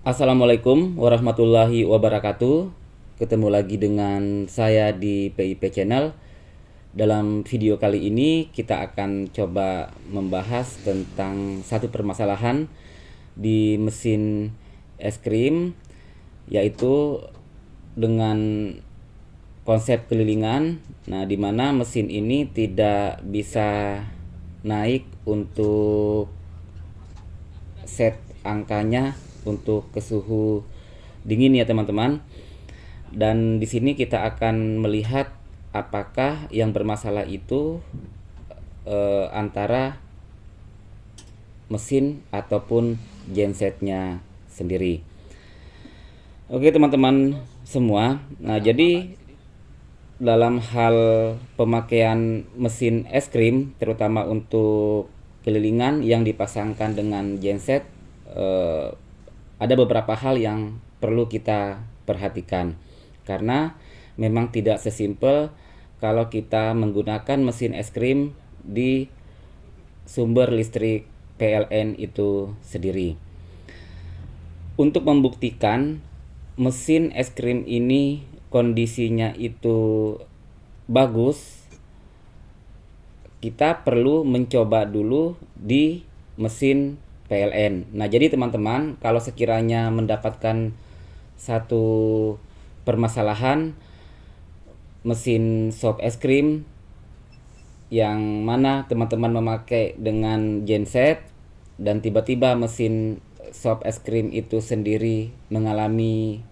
Assalamualaikum warahmatullahi wabarakatuh. Ketemu lagi dengan saya di PIP Channel. Dalam video kali ini kita akan coba membahas tentang satu permasalahan di mesin es krim, yaitu dengan konsep kelilingan. Nah, di mana mesin ini tidak bisa naik untuk set angkanya untuk ke suhu dingin ya teman-teman. Dan di sini kita akan melihat apakah yang bermasalah itu antara mesin ataupun gensetnya sendiri. Oke teman-teman semua. Nah, jadi dalam hal pemakaian mesin es krim, terutama untuk kelilingan yang dipasangkan dengan genset, ada beberapa hal yang perlu kita perhatikan, karena memang tidak sesimpel kalau kita menggunakan mesin es krim di sumber listrik PLN itu sendiri. Untuk membuktikan mesin es krim ini kondisinya itu bagus, kita perlu mencoba dulu di mesin PLN. Nah, jadi teman-teman, kalau sekiranya mendapatkan satu permasalahan mesin sop es krim yang mana teman-teman memakai dengan genset dan tiba-tiba mesin sop es krim itu sendiri mengalami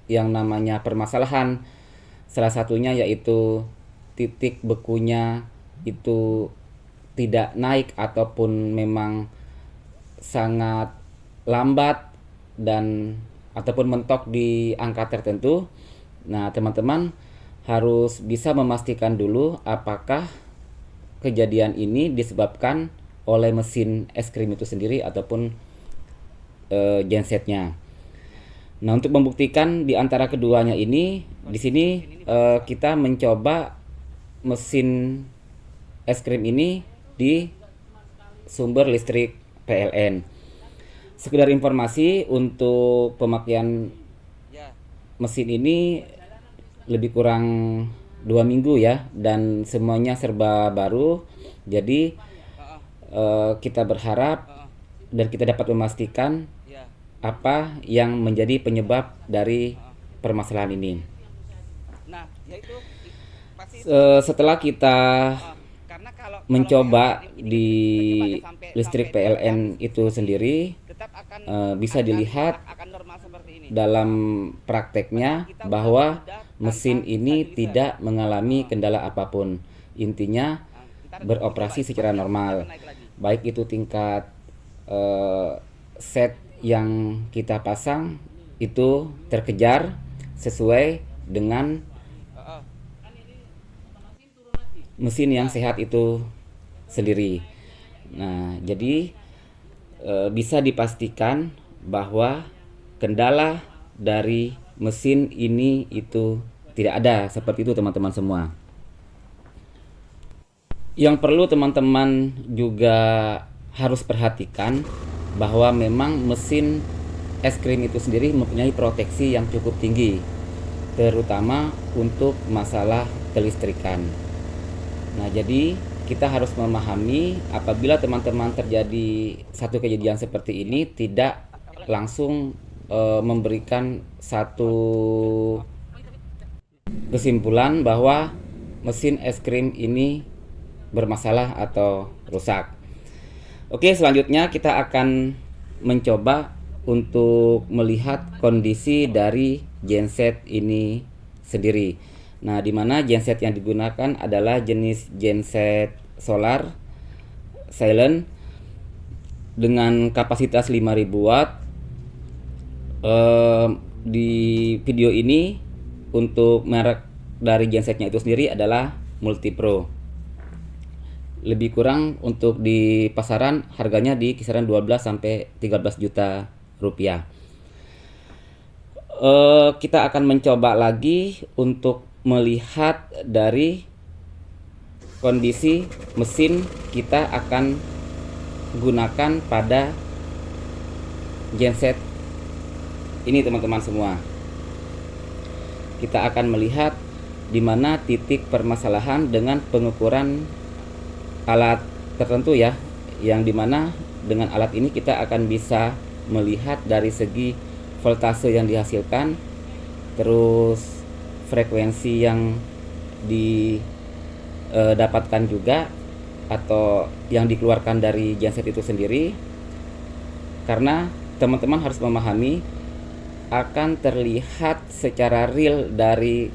yang namanya permasalahan, salah satunya yaitu titik bekunya itu tidak naik ataupun memang sangat lambat dan ataupun mentok di angka tertentu. Nah, teman-teman harus bisa memastikan dulu apakah kejadian ini disebabkan oleh mesin es krim itu sendiri ataupun gensetnya. Nah, untuk membuktikan di antara keduanya ini, di sini kita mencoba mesin es krim ini di sumber listrik PLN. Sekedar informasi, untuk pemakaian mesin ini lebih kurang 2 minggu ya, dan semuanya serba baru. Jadi kita berharap dan kita dapat memastikan apa yang menjadi penyebab dari permasalahan ini. Setelah kita mencoba di listrik PLN itu sendiri, bisa dilihat dalam prakteknya bahwa mesin ini tidak mengalami kendala apapun. Intinya beroperasi secara normal, baik itu tingkat set yang kita pasang itu terkejar sesuai dengan mesin yang sehat itu sendiri. Nah, jadi bisa dipastikan bahwa kendala dari mesin ini itu tidak ada, seperti itu teman-teman semua. Yang perlu teman-teman juga harus perhatikan bahwa memang mesin es krim itu sendiri mempunyai proteksi yang cukup tinggi, terutama untuk masalah kelistrikan. Nah, jadi kita harus memahami apabila teman-teman terjadi satu kejadian seperti ini, tidak langsung memberikan satu kesimpulan bahwa mesin es krim ini bermasalah atau rusak. Oke, selanjutnya kita akan mencoba untuk melihat kondisi dari genset ini sendiri. Nah, di mana genset yang digunakan adalah jenis genset solar silent dengan kapasitas 5000 watt. Di video ini untuk merek dari gensetnya itu sendiri adalah Multipro. Lebih kurang untuk di pasaran harganya di kisaran 12 sampai 13 juta rupiah. Kita akan mencoba lagi untuk melihat dari kondisi mesin kita akan gunakan pada genset Ini teman-teman semua, kita akan melihat di mana titik permasalahan dengan pengukuran alat tertentu ya, yang dimana dengan alat ini kita akan bisa melihat dari segi voltase yang dihasilkan, terus frekuensi yang didapatkan juga atau yang dikeluarkan dari genset itu sendiri. Karena teman-teman harus memahami, akan terlihat secara real dari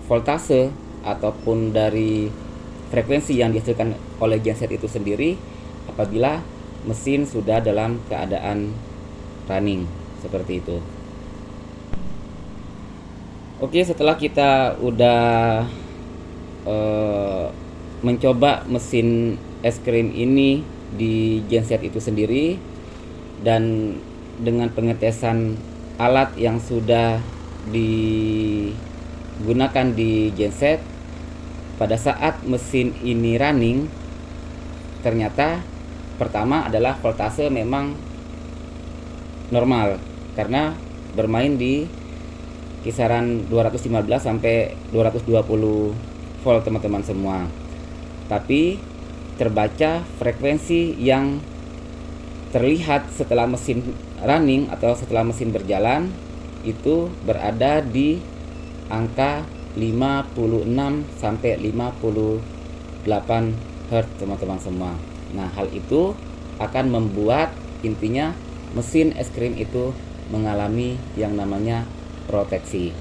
voltase ataupun dari frekuensi yang dihasilkan oleh genset itu sendiri apabila mesin sudah dalam keadaan running seperti itu. Oke, setelah kita udah mencoba mesin es krim ini di genset itu sendiri, dan dengan pengetesan alat yang sudah digunakan di genset, pada saat mesin ini running, ternyata pertama adalah voltase memang normal karena bermain di kisaran 215 sampai 220 volt teman-teman semua. Tapi terbaca frekuensi yang terlihat setelah mesin running atau setelah mesin berjalan itu berada di angka 56 sampai 58 Hz teman-teman semua. Nah, hal itu akan membuat intinya mesin es krim itu mengalami yang namanya proteksi.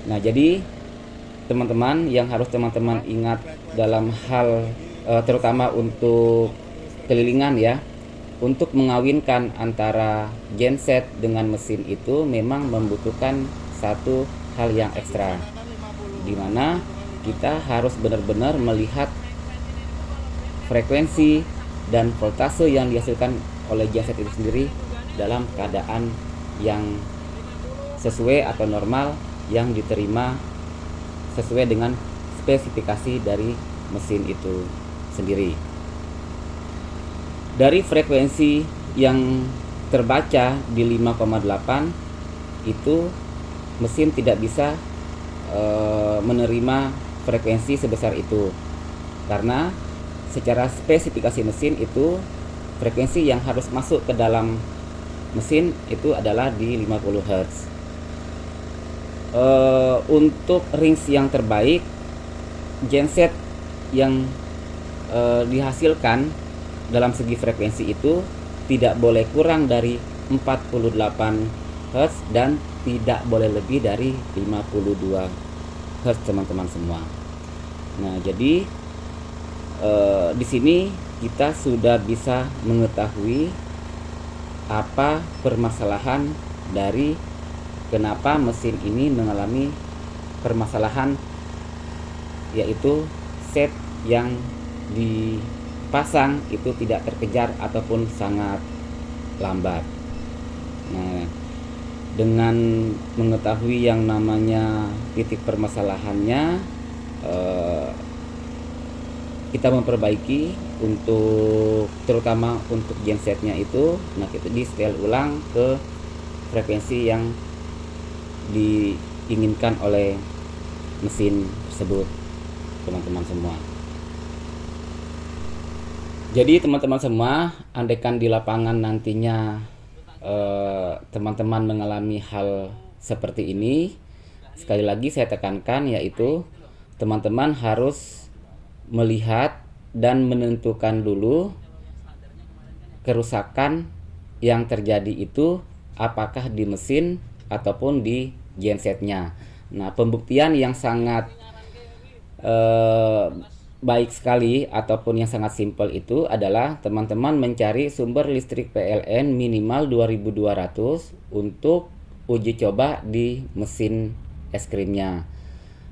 Nah, jadi teman-teman yang harus teman-teman ingat dalam hal terutama untuk kelilingan ya, untuk mengawinkan antara genset dengan mesin itu memang membutuhkan satu hal yang ekstra, di mana kita harus benar-benar melihat frekuensi dan voltase yang dihasilkan oleh genset itu sendiri dalam keadaan yang sesuai atau normal, yang diterima sesuai dengan spesifikasi dari mesin itu sendiri. Dari frekuensi yang terbaca di 5,8 itu mesin tidak bisa menerima frekuensi sebesar itu, karena secara spesifikasi mesin itu frekuensi yang harus masuk ke dalam mesin itu adalah di 50 Hz. Untuk range yang terbaik, genset yang dihasilkan dalam segi frekuensi itu tidak boleh kurang dari 48 Hz dan tidak boleh lebih dari 52 Hz teman-teman semua. Nah, jadi di sini kita sudah bisa mengetahui apa permasalahan dari kenapa mesin ini mengalami permasalahan, yaitu set yang dipasang itu tidak terkejar ataupun sangat lambat. Nah, dengan mengetahui yang namanya titik permasalahannya, kita memperbaiki untuk terutama untuk gensetnya itu. Nah, kita di setel ulang ke frekuensi yang diinginkan oleh mesin tersebut teman-teman semua. Jadi teman-teman semua, andaikan di lapangan nantinya teman-teman mengalami hal seperti ini, sekali lagi saya tekankan, yaitu teman-teman harus melihat dan menentukan dulu kerusakan yang terjadi itu apakah di mesin ataupun di gensetnya. Nah, pembuktian yang sangat baik sekali ataupun yang sangat simpel itu adalah teman-teman mencari sumber listrik PLN minimal 2200 untuk uji coba di mesin es krimnya.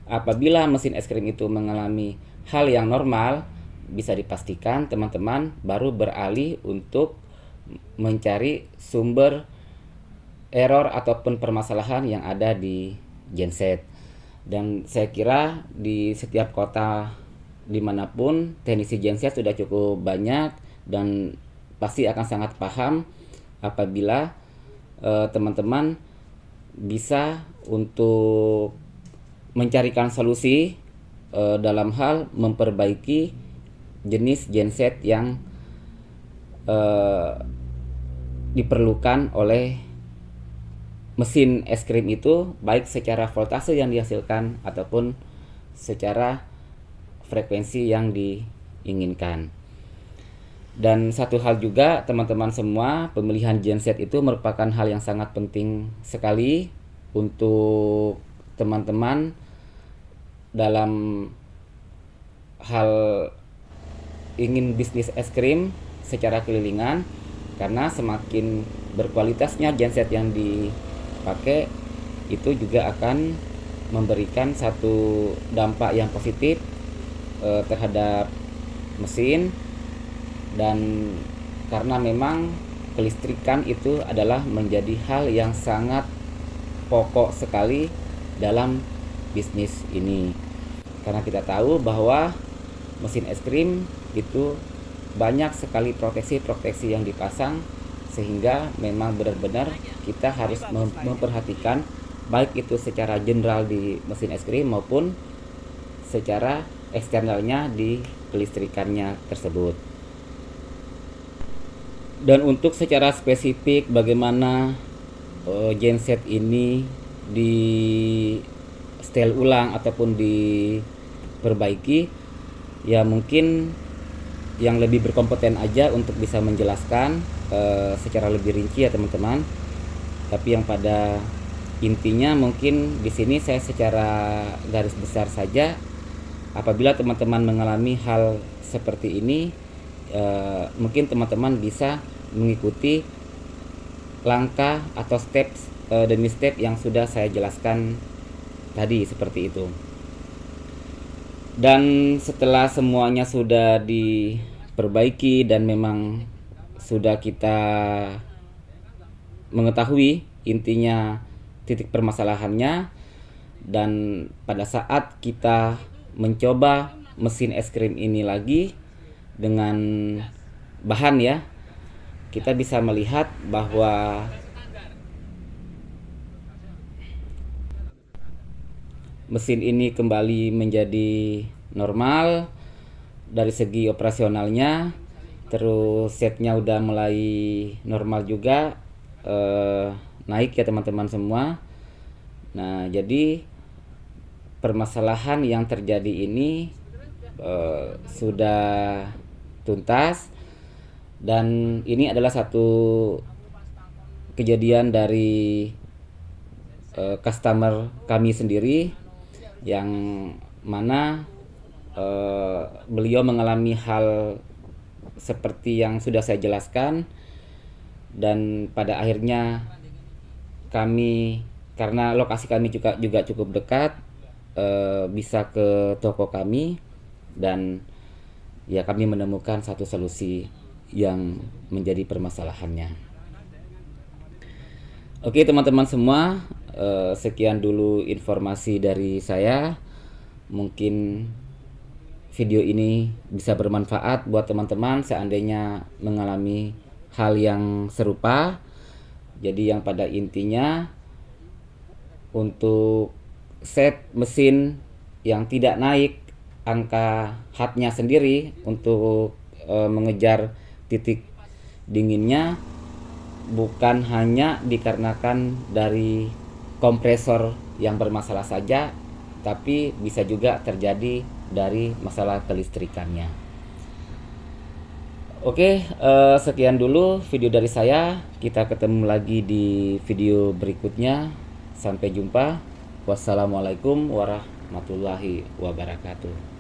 Apabila mesin es krim itu mengalami hal yang normal, bisa dipastikan teman-teman baru beralih untuk mencari sumber error ataupun permasalahan yang ada di genset. Dan saya kira di setiap kota dimanapun teknisi genset sudah cukup banyak dan pasti akan sangat paham apabila teman-teman bisa untuk mencarikan solusi dalam hal memperbaiki jenis genset yang diperlukan oleh mesin es krim itu, baik secara voltase yang dihasilkan ataupun secara frekuensi yang diinginkan. Dan satu hal juga teman-teman semua, pemilihan genset itu merupakan hal yang sangat penting sekali untuk teman-teman dalam hal ingin bisnis es krim secara kelilingan, karena semakin berkualitasnya genset yang dipakai itu juga akan memberikan satu dampak yang positif terhadap mesin. Dan karena memang kelistrikan itu adalah menjadi hal yang sangat pokok sekali dalam bisnis ini, karena kita tahu bahwa mesin es krim itu banyak sekali proteksi yang dipasang, sehingga memang benar-benar kita harus memperhatikan baik itu secara general di mesin es krim maupun secara eksternalnya di kelistrikannya tersebut. Dan untuk secara spesifik bagaimana genset ini di setel ulang ataupun diperbaiki, ya mungkin yang lebih berkompeten aja untuk bisa menjelaskan secara lebih rinci ya teman-teman. Tapi yang pada intinya mungkin di sini saya secara garis besar saja, apabila teman-teman mengalami hal seperti ini, mungkin teman-teman bisa mengikuti langkah atau step demi step yang sudah saya jelaskan tadi, seperti itu. Dan setelah semuanya sudah diperbaiki dan memang sudah kita mengetahui intinya titik permasalahannya, dan pada saat kita mencoba mesin es krim ini lagi dengan bahan ya, kita bisa melihat bahwa mesin ini kembali menjadi normal dari segi operasionalnya, terus setnya udah mulai normal juga, naik ya teman-teman semua. Nah, jadi permasalahan yang terjadi ini sudah tuntas, dan ini adalah satu kejadian dari customer kami sendiri, yang mana beliau mengalami hal seperti yang sudah saya jelaskan. Dan pada akhirnya kami, karena lokasi kami juga cukup dekat, bisa ke toko kami, dan ya kami menemukan satu solusi yang menjadi permasalahannya. Oke teman-teman semua, sekian dulu informasi dari saya. Mungkin video ini bisa bermanfaat buat teman-teman seandainya mengalami hal yang serupa. Jadi yang pada intinya, untuk set mesin yang tidak naik angka HAT-nya sendiri untuk mengejar titik dinginnya, bukan hanya dikarenakan dari kompresor yang bermasalah saja, tapi bisa juga terjadi dari masalah kelistrikannya. Oke, sekian dulu video dari saya. Kita ketemu lagi di video berikutnya. Sampai jumpa. Wassalamualaikum warahmatullahi wabarakatuh.